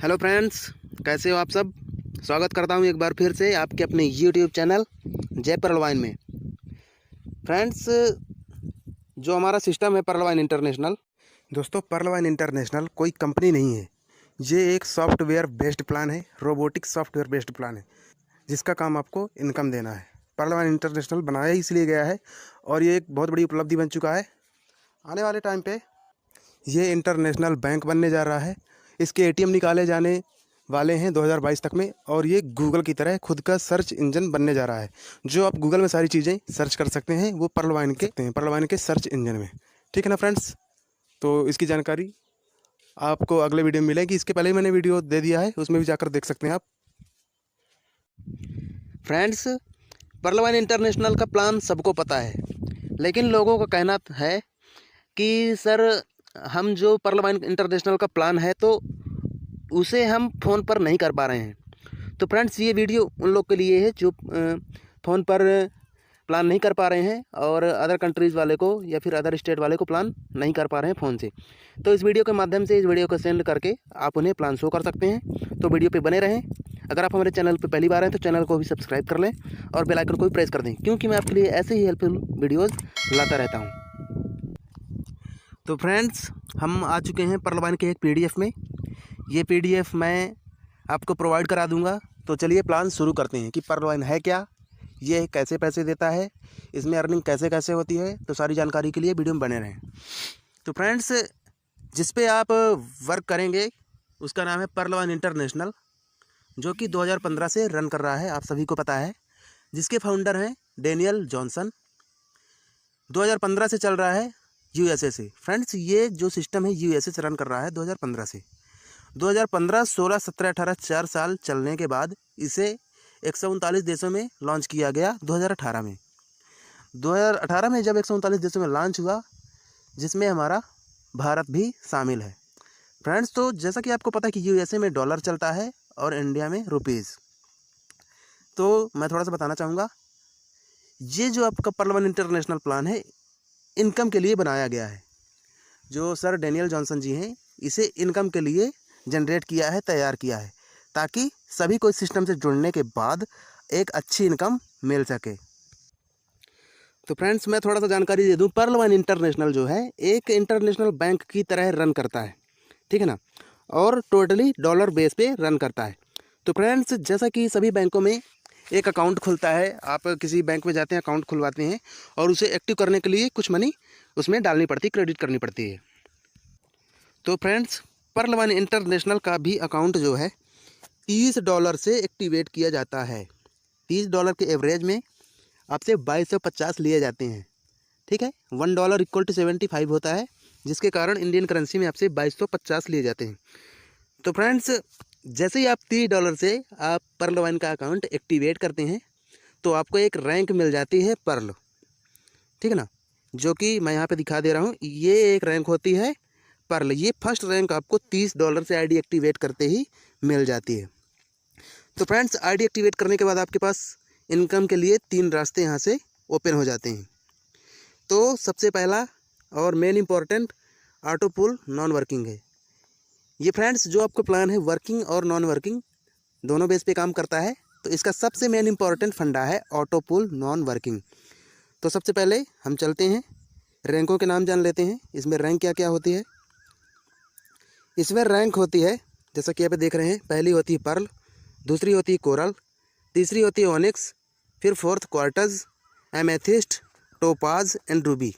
Hello friends, कैसे हो आप सब। स्वागत करता हूं एक बार फिर से आपके अपने यूट्यूब चैनल जय परल वाइन में। फ्रेंड्स, जो हमारा सिस्टम है परल वाइन इंटरनेशनल, दोस्तों परल वाइन इंटरनेशनल कोई कंपनी नहीं है। ये एक सॉफ्टवेयर बेस्ड प्लान है, रोबोटिक सॉफ्टवेयर बेस्ड प्लान है, जिसका काम आपको इनकम देना है। परल वाइन इंटरनेशनल बनाया ही इसलिए गया है और ये एक बहुत बड़ी उपलब्धि बन चुका है। आने वाले टाइम पे ये इंटरनेशनल बैंक बनने जा रहा है। इसके एटीएम निकाले जाने वाले हैं 2022 तक में, और ये गूगल की तरह खुद का सर्च इंजन बनने जा रहा है। जो आप गूगल में सारी चीज़ें सर्च कर सकते हैं वो परल वाइन के सर्च इंजन में। ठीक है ना फ्रेंड्स। तो इसकी जानकारी आपको अगले वीडियो में मिलेगी। इसके पहले ही मैंने वीडियो दे दिया है, उसमें भी जाकर देख सकते हैं आप। फ्रेंड्स, परल वाइन इंटरनेशनल का प्लान सबको पता है, लेकिन लोगों का कहना है कि सर हम जो परल वाइन इंटरनेशनल का प्लान है तो उसे हम फ़ोन पर नहीं कर पा रहे हैं। तो फ्रेंड्स, ये वीडियो उन लोग के लिए है जो फ़ोन पर प्लान नहीं कर पा रहे हैं और अदर कंट्रीज़ वाले को या फिर अदर स्टेट वाले को प्लान नहीं कर पा रहे हैं फ़ोन से। तो इस वीडियो के माध्यम से इस वीडियो को सेंड करके आप उन्हें प्लान शो कर सकते हैं। तो वीडियो पे बने रहें। अगर आप हमारे चैनल पे पहली बार हैं तो चैनल को भी सब्सक्राइब कर लें और बेल आइकन को भी प्रेस कर दें, क्योंकि मैं आपके लिए ऐसे ही हेल्पफुल वीडियोज़ लाता रहता हूँ। तो फ्रेंड्स, हम आ चुके हैं परल वाइन के एक PDF में। ये PDF मैं आपको प्रोवाइड करा दूंगा। तो चलिए प्लान शुरू करते हैं कि परल वाइन है क्या, ये कैसे पैसे देता है, इसमें अर्निंग कैसे कैसे होती है। तो सारी जानकारी के लिए वीडियो में बने रहें। तो फ्रेंड्स, जिस पे आप वर्क करेंगे उसका नाम है परल वाइन इंटरनेशनल, जो कि 2015 से रन कर रहा है, आप सभी को पता है। जिसके फाउंडर हैं डेनियल जॉनसन। 2015 से चल रहा है USA से। फ्रेंड्स, ये जो सिस्टम है USA से रन कर रहा है 2015 से। 2015, 16, 17, 18 4 साल चलने के बाद इसे 139 देशों में लॉन्च किया गया 2018 में। 2018 में जब 139 देशों में लॉन्च हुआ, जिसमें हमारा भारत भी शामिल है। फ्रेंड्स, तो जैसा कि आपको पता है कि USA में डॉलर चलता है और इंडिया में रुपीज़। तो मैं थोड़ा सा बताना चाहूँगा, ये जो आपका परल वाइन इंटरनेशनल प्लान है इनकम के लिए बनाया गया है। जो सर डेनियल जॉनसन जी हैं, इसे इनकम के लिए जनरेट किया है, तैयार किया है, ताकि सभी को इस सिस्टम से जुड़ने के बाद एक अच्छी इनकम मिल सके। तो फ्रेंड्स, मैं थोड़ा सा जानकारी दे दूं। परल वाइन इंटरनेशनल जो है एक इंटरनेशनल बैंक की तरह रन करता है, ठीक है ना, और टोटली डॉलर बेस पे रन करता है। तो फ्रेंड्स, जैसा कि सभी बैंकों में एक अकाउंट खुलता है, आप किसी बैंक में जाते हैं, अकाउंट खुलवाते हैं और उसे एक्टिव करने के लिए कुछ मनी उसमें डालनी पड़ती है, क्रेडिट करनी पड़ती है। तो फ्रेंड्स, परल वाइन इंटरनेशनल का भी अकाउंट जो है $30 से एक्टिवेट किया जाता है। $30 के एवरेज में आपसे 2250 लिए जाते हैं। ठीक है, $1 इक्वल टू 75 होता है, जिसके कारण इंडियन करेंसी में आपसे 2250 लिए जाते हैं। तो फ्रेंड्स, जैसे ही आप $30 से आप परल वाइन का अकाउंट एक्टिवेट करते हैं तो आपको एक रैंक मिल जाती है परल, ठीक है ना, जो कि मैं यहाँ पे दिखा दे रहा हूँ। ये एक रैंक होती है परल। ये फर्स्ट रैंक आपको $30 से आईडी एक्टिवेट करते ही मिल जाती है। तो फ्रेंड्स, आईडी एक्टिवेट करने के बाद आपके पास इनकम के लिए 3 रास्ते यहाँ से ओपन हो जाते हैं। तो सबसे पहला और मेन इम्पॉर्टेंट ऑटो पुल नॉन वर्किंग है। ये फ्रेंड्स, जो आपका प्लान है वर्किंग और नॉन वर्किंग दोनों बेस पे काम करता है। तो इसका सबसे मेन इम्पॉर्टेंट फंडा है ऑटो पुल नॉन वर्किंग। तो सबसे पहले हम चलते हैं, रैंकों के नाम जान लेते हैं। इसमें रैंक क्या क्या होती है। इसमें रैंक होती है, जैसा कि यहाँ पे देख रहे हैं, पहली होती है पर्ल, दूसरी होती है कोरल, तीसरी होती है ओनिक्स, फिर fourth quartz, amethyst, topaz and Ruby.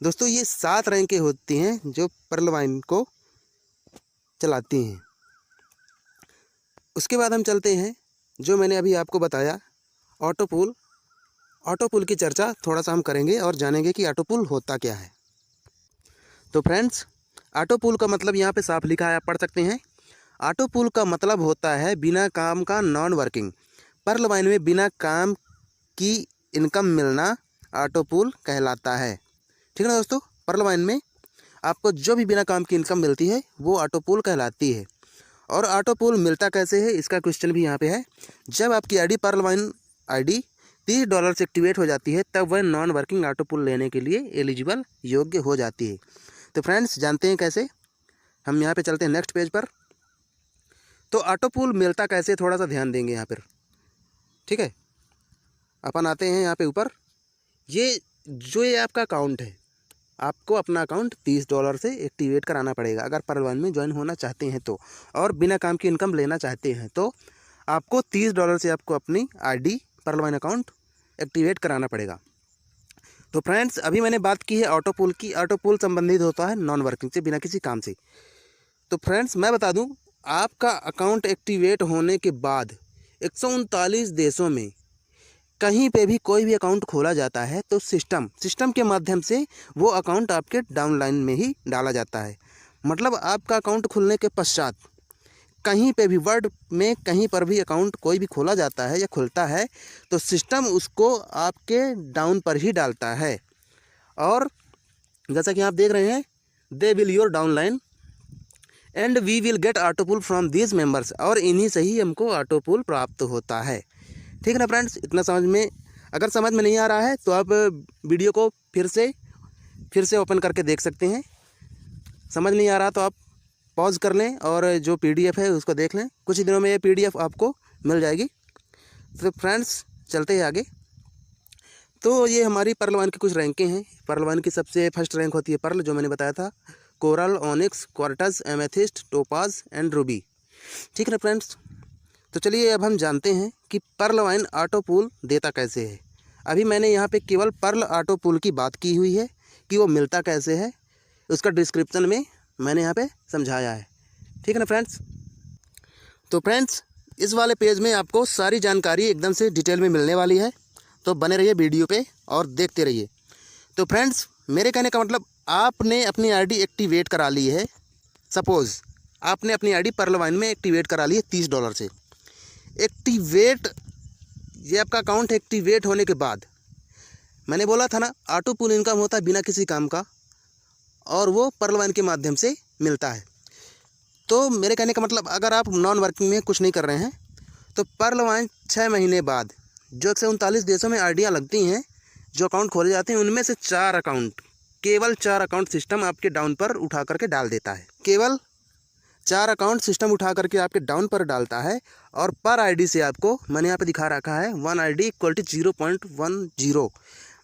दोस्तों, ये 7 रैंकें होती हैं जो परल वाइन को चलाती हैं। उसके बाद हम चलते हैं, जो मैंने अभी आपको बताया, ऑटो पुल। ऑटो पुल की चर्चा थोड़ा सा हम करेंगे और जानेंगे कि ऑटो पुल होता क्या है। तो फ्रेंड्स, ऑटो पुल का मतलब यहाँ पे साफ लिखा है, आप पढ़ सकते हैं। ऑटो पुल का मतलब होता है बिना काम का नॉन वर्किंग। परल वाइन में बिना काम की इनकम मिलना ऑटो पुल कहलाता है। ठीक है ना दोस्तों, परल वाइन में आपको जो भी बिना काम की इनकम मिलती है वो ऑटो पुल कहलाती है। और ऑटो पुल मिलता कैसे है, इसका क्वेश्चन भी यहाँ पे है। जब आपकी आईडी परल वाइन आईडी $30 से एक्टिवेट हो जाती है, तब वह नॉन वर्किंग ऑटो पुल लेने के लिए एलिजिबल योग्य हो जाती है। तो फ्रेंड्स, जानते हैं कैसे। हम यहाँ पे चलते हैं नेक्स्ट पेज पर। तो ऑटो पुल मिलता कैसे, थोड़ा सा ध्यान देंगे यहाँ पर। ठीक है, अपन आते हैं यहाँ पे ऊपर। ये आपका अकाउंट है, आपको अपना अकाउंट $30 से एक्टिवेट कराना पड़ेगा अगर परलवान में ज्वाइन होना चाहते हैं तो, और बिना काम की इनकम लेना चाहते हैं तो आपको $30 से आपको अपनी आईडी परलवान अकाउंट एक्टिवेट कराना पड़ेगा। तो फ्रेंड्स, अभी मैंने बात की है ऑटो पुल की। ऑटो पुल संबंधित होता है नॉन वर्किंग से, बिना किसी काम से। तो फ्रेंड्स, मैं बता दूं, आपका अकाउंट एक्टिवेट होने के बाद 139 देशों में कहीं पे भी कोई भी अकाउंट खोला जाता है तो सिस्टम के माध्यम से वो अकाउंट आपके डाउनलाइन में ही डाला जाता है। मतलब आपका अकाउंट खुलने के पश्चात कहीं पे भी वर्ल्ड में कहीं पर भी अकाउंट कोई भी खोला जाता है या खुलता है तो सिस्टम उसको आपके डाउन पर ही डालता है। और जैसा कि आप देख रहे हैं, they will your downline and we will get auto pull from these members, और इन्हीं से ही हमको ऑटो पुल प्राप्त होता है। ठीक है ना फ्रेंड्स, इतना समझ में, अगर समझ में नहीं आ रहा है तो आप वीडियो को फिर से ओपन करके देख सकते हैं। समझ नहीं आ रहा तो आप पॉज कर लें और जो PDF है उसको देख लें। कुछ ही दिनों में ये PDF आपको मिल जाएगी। तो फ्रेंड्स, चलते हैं आगे। तो ये हमारी पर्ल 1 की कुछ रैंकें हैं। पर्ल 1 की सबसे फर्स्ट रैंक होती है पर्ल, जो मैंने बताया था, coral, onyx, quartz, amethyst, topaz and Ruby. ठीक है फ्रेंड्स, तो चलिए अब हम जानते हैं कि पर्ल 1 ऑटो पुल देता कैसे है। अभी मैंने यहाँ पे केवल पर्ल ऑटो पुल की बात की हुई है कि वो मिलता कैसे है, उसका डिस्क्रिप्शन में मैंने यहाँ पे समझाया है। ठीक है ना फ्रेंड्स। तो फ्रेंड्स, इस वाले पेज में आपको सारी जानकारी एकदम से डिटेल में मिलने वाली है, तो बने रहिए वीडियो पे और देखते रहिए। तो फ्रेंड्स, मेरे कहने का मतलब, आपने अपनी आईडी एक्टिवेट करा ली है। सपोज़ आपने अपनी आईडी पर्ल 1 में एक्टिवेट करा ली है $30 से। ये आपका अकाउंट एक्टिवेट होने के बाद, मैंने बोला था ना, ऑटो पुल इनकम होता है बिना किसी काम का, और वो पर्ल 1 के माध्यम से मिलता है। तो मेरे कहने का मतलब, अगर आप नॉन वर्किंग में कुछ नहीं कर रहे हैं तो पर्ल 1 6 महीने बाद जो 139 देशों में आईडियाँ लगती हैं, जो अकाउंट खोले जाते हैं, उनमें से केवल 4 अकाउंट सिस्टम आपके डाउन पर उठा करके डाल देता है। केवल 4 अकाउंट सिस्टम उठा करके आपके डाउन पर डालता है, और पर आईडी से आपको, मैंने यहाँ पे दिखा रखा है, 1 ID = 0.10।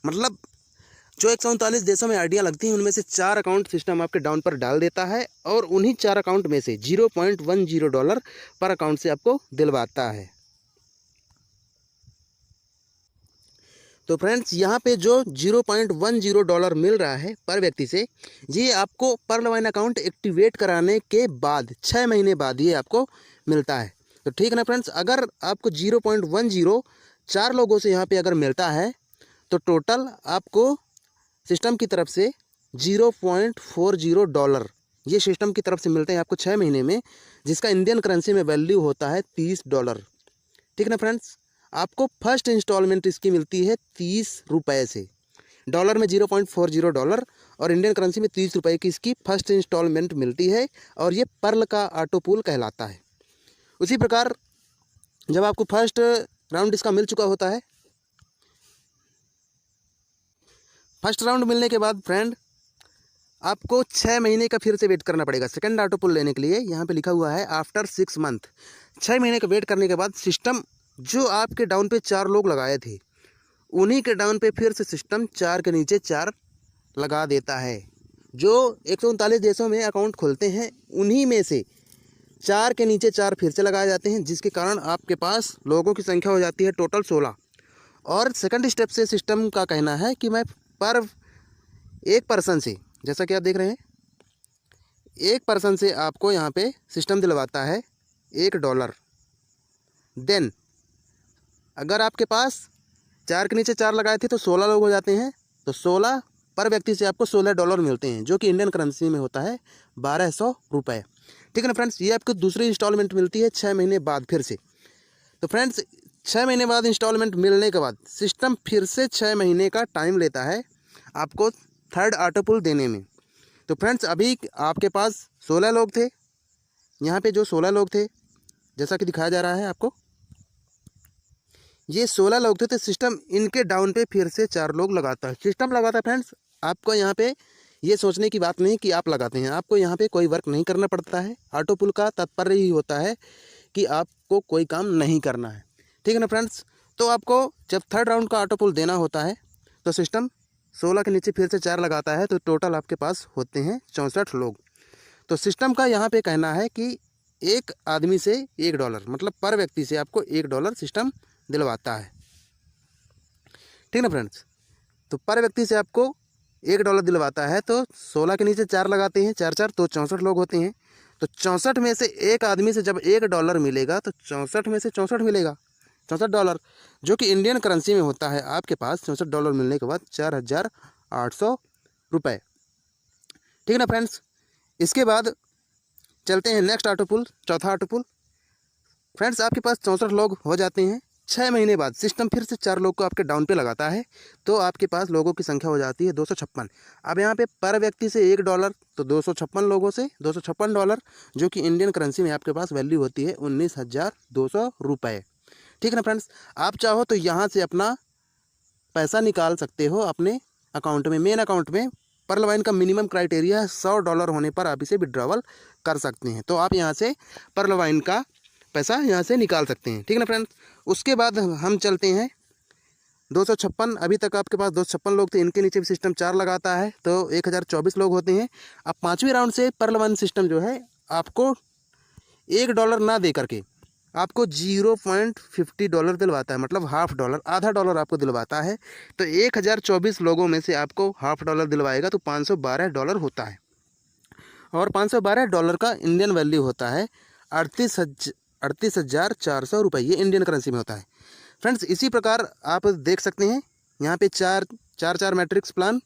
मतलब जो 139 देशों में आईडियाँ लगती हैं, उनमें से 4 अकाउंट सिस्टम आपके डाउन पर डाल देता है, और उन्हीं 4 अकाउंट में से $0.10 पर अकाउंट से आपको दिलवाता है। तो फ्रेंड्स, यहाँ पे जो $0.10 मिल रहा है पर व्यक्ति से, ये आपको पर्ल 1 अकाउंट एक्टिवेट कराने के बाद 6 महीने बाद ये आपको मिलता है। तो ठीक है ना फ्रेंड्स, अगर आपको 0.10 4 लोगों से यहाँ पे अगर मिलता है तो टोटल आपको सिस्टम की तरफ से $0.40 ये सिस्टम की तरफ से मिलते हैं आपको 6 महीने में, जिसका इंडियन करेंसी में वैल्यू होता है $30। ठीक है ना फ्रेंड्स, आपको फर्स्ट इंस्टॉलमेंट इसकी मिलती है ₹30 से। डॉलर में $0.40 और इंडियन करेंसी में ₹30 की इसकी फर्स्ट इंस्टॉलमेंट मिलती है, और ये पर्ल का ऑटो पुल कहलाता है। उसी प्रकार जब आपको फर्स्ट राउंड इसका मिल चुका होता है, फर्स्ट राउंड मिलने के बाद फ्रेंड, आपको 6 महीने का फिर से वेट करना पड़ेगा सेकंड ऑटो पुल लेने के लिए। यहाँ पे लिखा हुआ है आफ्टर 6 मंथ। 6 महीने का वेट करने के बाद सिस्टम जो आपके डाउन पे 4 लोग लगाए थे, उन्हीं के डाउन पे फिर से सिस्टम 4 के नीचे 4 लगा देता है। जो 139 देशों में अकाउंट खोलते हैं, उन्हीं में से 4 के नीचे 4 फिर से लगाए जाते हैं, जिसके कारण आपके पास लोगों की संख्या हो जाती है टोटल 16। और सेकंड स्टेप से सिस्टम का कहना है कि मैं पर एक पर्सन से, जैसा कि आप देख रहे हैं, एक पर्सन से आपको यहाँ पे सिस्टम दिलवाता है $1। देन अगर आपके पास 4 के नीचे 4 लगाए थे तो 16 लोग हो जाते हैं, तो 16 पर व्यक्ति से आपको $16 मिलते हैं, जो कि इंडियन करेंसी में होता है ₹1200। ठीक है ना फ्रेंड्स, ये आपको दूसरी इंस्टॉलमेंट मिलती है 6 महीने बाद फिर से। तो फ्रेंड्स, 6 महीने बाद इंस्टॉलमेंट मिलने के बाद सिस्टम फिर से 6 महीने का टाइम लेता है आपको थर्ड ऑटो पुल देने में। तो फ्रेंड्स, अभी आपके पास 16 लोग थे, यहाँ पे जो 16 लोग थे, जैसा कि दिखाया जा रहा है आपको, ये 16 लोग थे, तो सिस्टम इनके डाउन पे फिर से 4 लोग लगाता है, सिस्टम लगाता है। फ्रेंड्स, आपको यहाँ पे ये सोचने की बात नहीं कि आप लगाते हैं, आपको यहाँ पे कोई वर्क नहीं करना पड़ता है। ऑटो पुल का तात्पर्य ही होता है कि आपको कोई काम नहीं करना है। ठीक है ना फ्रेंड्स। तो आपको जब थर्ड राउंड का ऑटो पुल देना होता है तो सिस्टम 16 के नीचे फिर से 4 लगाता है, तो टोटल आपके पास होते हैं 64 लोग। तो सिस्टम का यहाँ पे कहना है कि एक आदमी से $1, मतलब पर व्यक्ति से आपको $1 सिस्टम दिलवाता है। ठीक ना फ्रेंड्स। तो पर व्यक्ति से आपको $1 दिलवाता है, तो 16 के नीचे 4 लगाते हैं, 4 4 तो 64 लोग होते हैं। तो 64 में से एक आदमी से जब $1 मिलेगा तो 64 में से 64 मिलेगा, $64, जो कि इंडियन करेंसी में होता है आपके पास $64 मिलने के बाद 4,800 रुपये। ठीक है ना फ्रेंड्स। इसके बाद चलते हैं नेक्स्ट ऑटो पुल, चौथा ऑटो पुल। फ्रेंड्स आपके पास 64 लोग हो जाते हैं, 6 महीने बाद सिस्टम फिर से 4 लोग को आपके डाउन पे लगाता है, तो आपके पास लोगों की संख्या हो जाती है 256। अब यहाँ पे पर व्यक्ति से $1, तो 256 लोगों से $256, जो कि इंडियन करेंसी में आपके पास वैल्यू होती है 19,200 रुपये। ठीक है ना फ्रेंड्स। आप चाहो तो यहाँ से अपना पैसा निकाल सकते हो अपने अकाउंट में, मेन अकाउंट में। पर्ल वाइन का मिनिमम क्राइटेरिया है $100 होने पर आप इसे विड्रॉवल कर सकते हैं। तो आप यहाँ से पर्ल वाइन का पैसा यहाँ से निकाल सकते हैं। ठीक है ना फ्रेंड्स। उसके बाद हम चलते हैं 256, अभी तक आपके पास 256 लोग थे, इनके नीचे भी सिस्टम 4 लगाता है, तो 1024 लोग होते हैं। अब 5वीं राउंड से पर्ल वाइन सिस्टम जो है आपको $1 ना दे करके आपको $0.50 दिलवाता है, मतलब $0.5, $0.5 आपको दिलवाता है। तो 1024 लोगों में से आपको $0.5 दिलवाएगा, तो $512 होता है। और $512 का इंडियन वैल्यू होता है 38,400 रुपये, ये इंडियन करेंसी में होता है। फ्रेंड्स इसी प्रकार आप देख सकते हैं यहाँ पे चार मैट्रिक्स प्लान,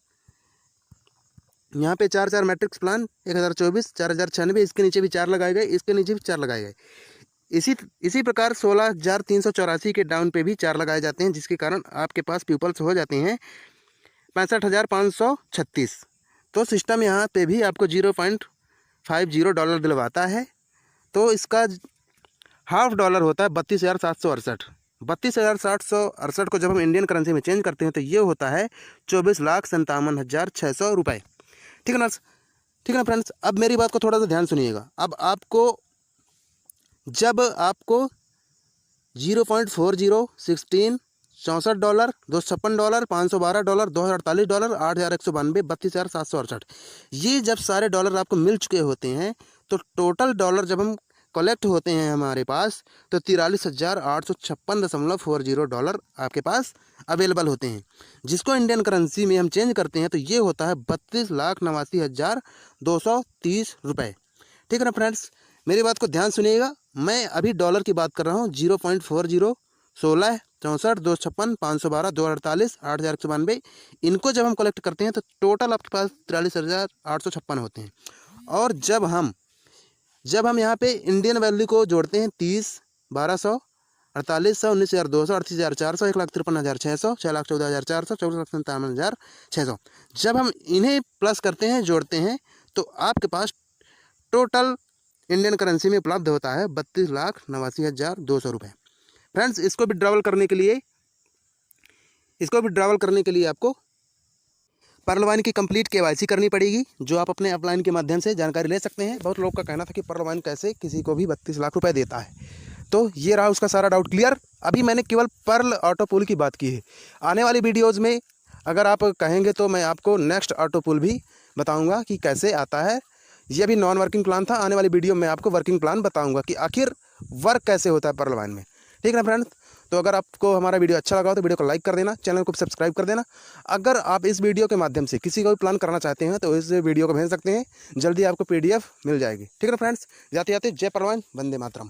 यहाँ पे चार मैट्रिक्स प्लान 1024, 4096, इसके नीचे भी 4 लगाए गए, इसके नीचे भी 4 लगाए गए। इसी प्रकार 16,384 के डाउन पे भी 4 लगाए जाते हैं, जिसके कारण आपके पास पीपल्स हो जाते हैं 65,536। तो सिस्टम यहाँ पे भी आपको $0.50 दिलवाता है, तो इसका $0.5 होता है 32,768। 32,768 को जब हम इंडियन करेंसी में चेंज करते हैं तो ये होता है 24,57,600 रुपये। ठीक है ना। ठीक है ना फ्रेंड्स। अब मेरी बात को थोड़ा सा ध्यान सुनिएगा। अब जब आपको 0.4016 $64, $256, $512, $2,048, $8,192, 32,768, ये जब सारे डॉलर आपको मिल चुके होते हैं तो टोटल डॉलर जब हम कलेक्ट होते हैं हमारे पास तो 43,856.40 आपके पास अवेलेबल होते हैं, जिसको इंडियन करेंसी में हम चेंज करते हैं तो ये होता है 32,89,230 रुपये। ठीक है ना फ्रेंड्स। मेरी बात को ध्यान सुनिएगा, मैं अभी डॉलर की बात कर रहा हूँ। 0.40, 16, 64, 256, 512, 248, 8,192, इनको जब हम कलेक्ट करते हैं तो टोटल आपके पास 43,856 होते हैं। और जब हम यहाँ पे इंडियन वैल्यू को जोड़ते हैं 30, 1200, 4800, 19,200, 38,400, 1,53,600, 6,14,400, 24,57,600, जब हम इन्हें प्लस करते हैं, जोड़ते हैं, तो आपके पास टोटल इंडियन करेंसी में उपलब्ध होता है 32,89,200 रुपये। फ्रेंड्स इसको विड्रॉवल करने के लिए आपको पर्ल वाइन की कंप्लीट KYC करनी पड़ेगी, जो आप अपने अपलाइन के माध्यम से जानकारी ले सकते हैं। बहुत लोग का कहना था कि पर्ल वाइन कैसे किसी को भी 32 लाख रुपए देता है, तो ये रहा उसका सारा डाउट क्लियर। अभी मैंने केवल पर्ल ऑटो पुल की बात की है। आने वाली वीडियोज़ में अगर आप कहेंगे तो मैं आपको नेक्स्ट ऑटो पुल भी बताऊँगा कि कैसे आता है। ये अभी नॉन वर्किंग प्लान था, आने वाली वीडियो में आपको वर्किंग प्लान बताऊंगा कि आखिर वर्क कैसे होता है पर्ल वाइन में। ठीक है ना फ्रेंड्स। तो अगर आपको हमारा वीडियो अच्छा लगा हो तो वीडियो को लाइक कर देना, चैनल को सब्सक्राइब कर देना। अगर आप इस वीडियो के माध्यम से किसी को भी प्लान करना चाहते हैं तो इस वीडियो को भेज सकते हैं, जल्दी आपको PDF मिल जाएगी। ठीक है ना फ्रेंड्स। जाते जाते जय पर्ल वाइन, वंदे मातरम।